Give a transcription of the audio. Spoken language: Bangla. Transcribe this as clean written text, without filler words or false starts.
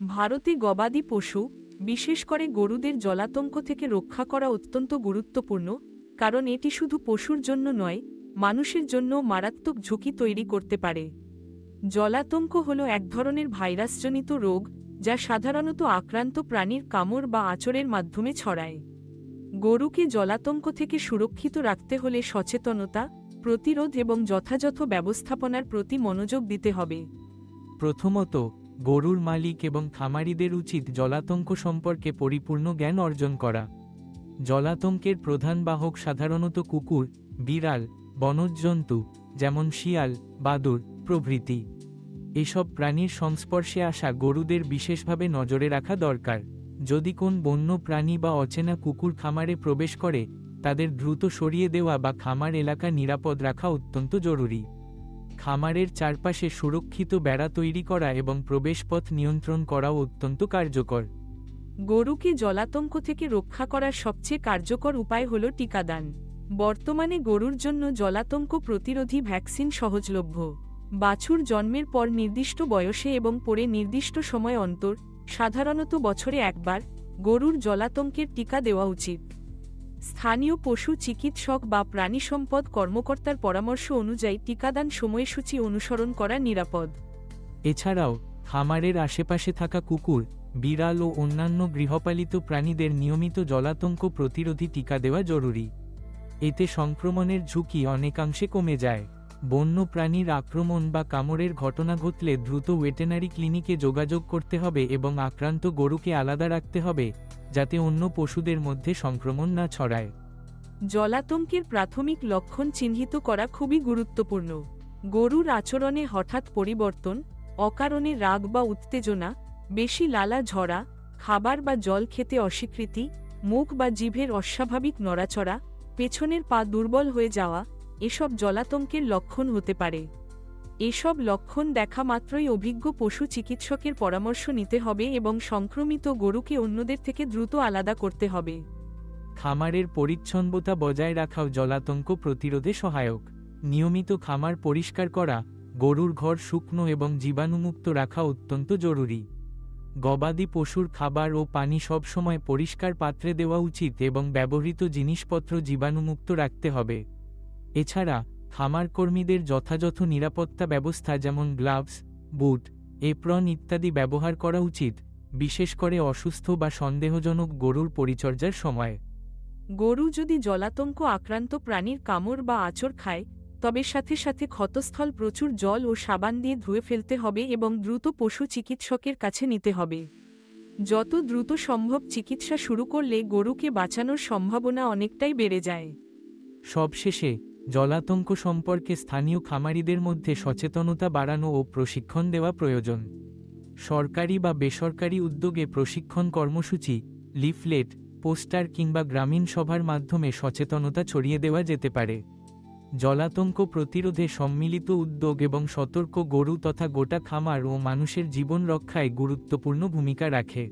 ভারতে গবাদি পশু, বিশেষ করে গরুদের জলাতঙ্ক থেকে রক্ষা করা অত্যন্ত গুরুত্বপূর্ণ, কারণ এটি শুধু পশুর জন্য নয়, মানুষের জন্যও মারাত্মক ঝুঁকি তৈরি করতে পারে। জলাতঙ্ক হল এক ধরনের ভাইরাসজনিত রোগ, যা সাধারণত আক্রান্ত প্রাণীর কামড় বা আঁচড়ের মাধ্যমে ছড়ায়। গরুকে জলাতঙ্ক থেকে সুরক্ষিত রাখতে হলে সচেতনতা, প্রতিরোধ এবং যথাযথ ব্যবস্থাপনার প্রতি মনোযোগ দিতে হবে। প্রথমত, গরুর মালিক এবং খামারিদের উচিত জলাতঙ্ক সম্পর্কে পরিপূর্ণ জ্ঞান অর্জন করা। জলাতঙ্কের প্রধান বাহক সাধারণত কুকুর, বিড়াল, বনজ জন্তু যেমন শিয়াল, বাদুড় প্রভৃতি। এসব প্রাণীর সংস্পর্শে আসা গরুদের বিশেষভাবে নজরে রাখা দরকার। যদি কোন বন্য প্রাণী বা অচেনা কুকুর খামারে প্রবেশ করে, তাদের দ্রুত সরিয়ে দেওয়া বা খামার এলাকা নিরাপদ রাখা অত্যন্ত জরুরি। খামারের চারপাশে সুরক্ষিত বেড়া তৈরি করা এবং প্রবেশপথ নিয়ন্ত্রণ করাও অত্যন্ত কার্যকর। গরুকে জলাতঙ্ক থেকে রক্ষা করার সবচেয়ে কার্যকর উপায় হল টিকাদান। বর্তমানে গরুর জন্য জলাতঙ্ক প্রতিরোধী ভ্যাকসিন সহজলভ্য। বাছুর জন্মের পর নির্দিষ্ট বয়সে এবং পরে নির্দিষ্ট সময় অন্তর, সাধারণত বছরে একবার, গরুর জলাতঙ্কের টিকা দেওয়া উচিত। স্থানীয় পশু চিকিৎসক বা প্রাণী সম্পদ কর্মকর্তার পরামর্শ অনুযায়ী টিকাদান সময়সূচি অনুসরণ করা নিরাপদ। এছাড়াও, খামারের আশেপাশে থাকা কুকুর, বিড়াল ও অন্যান্য গৃহপালিত প্রাণীদের নিয়মিত জলাতঙ্ক প্রতিরোধী টিকা দেওয়া জরুরি। এতে সংক্রমণের ঝুঁকি অনেকাংশে কমে যায়। বন্য প্রাণীর আক্রমণ বা কামড়ের ঘটনা ঘটলে দ্রুত ভেটেরিনারি ক্লিনিকে যোগাযোগ করতে হবে এবং আক্রান্ত গরুকে আলাদা রাখতে হবে, যাতে অন্য পশুদের মধ্যে সংক্রমণ না ছড়ায়। জলাতঙ্কের প্রাথমিক লক্ষণ চিহ্নিত করা খুবই গুরুত্বপূর্ণ। গরুর আচরণে হঠাৎ পরিবর্তন, অকারণে রাগ বা উত্তেজনা, বেশি লালা ঝরা, খাবার বা জল খেতে অস্বীকৃতি, মুখ বা জিভের অস্বাভাবিক নড়াচড়া, পেছনের পা দুর্বল হয়ে যাওয়া, এসব জলাতঙ্কের লক্ষণ হতে পারে। এসব লক্ষণ দেখা মাত্রই অভিজ্ঞ পশু চিকিৎসকের পরামর্শ নিতে হবে এবং সংক্রমিত গরুকে অন্যদের থেকে দ্রুত আলাদা করতে হবে। খামারের পরিচ্ছন্নতা বজায় রাখাও জলাতঙ্ক প্রতিরোধে সহায়ক। নিয়মিত খামার পরিষ্কার করা, গরুর ঘর শুকনো এবং জীবাণুমুক্ত রাখা অত্যন্ত জরুরি। গবাদি পশুর খাবার ও পানি সবসময় পরিষ্কার পাত্রে দেওয়া উচিত এবং ব্যবহৃত জিনিসপত্র জীবাণুমুক্ত রাখতে হবে। এছাড়া, খামার কর্মীদের যথাযথ নিরাপত্তা ব্যবস্থা যেমন গ্লাভস, বুট, এপ্রন ইত্যাদি ব্যবহার করা উচিত, বিশেষ করে অসুস্থ বা সন্দেহজনক গরুর পরিচর্যার সময়। গরু যদি জলাতঙ্ক আক্রান্ত প্রাণীর কামড় বা আঁচড় খায়, তবে সাথে সাথে ক্ষতস্থল প্রচুর জল ও সাবান দিয়ে ধুয়ে ফেলতে হবে এবং দ্রুত পশু চিকিৎসকের কাছে নিতে হবে। যত দ্রুত সম্ভব চিকিৎসা শুরু করলে গরুকে বাঁচানোর সম্ভাবনা অনেকটাই বেড়ে যায়। সবশেষে, জলাতঙ্ক সম্পর্কে স্থানীয় খামারিদের মধ্যে সচেতনতা বাড়ানো ও প্রশিক্ষণ দেওয়া প্রয়োজন। সরকারি বা বেসরকারি উদ্যোগে প্রশিক্ষণ কর্মসূচি, লিফলেট, পোস্টার কিংবা গ্রামীণ সভার মাধ্যমে সচেতনতা ছড়িয়ে দেওয়া যেতে পারে। জলাতঙ্ক প্রতিরোধে সম্মিলিত উদ্যোগ এবং সতর্ক গরু তথা গোটা খামার ও মানুষের জীবন রক্ষায় গুরুত্বপূর্ণ ভূমিকা রাখে।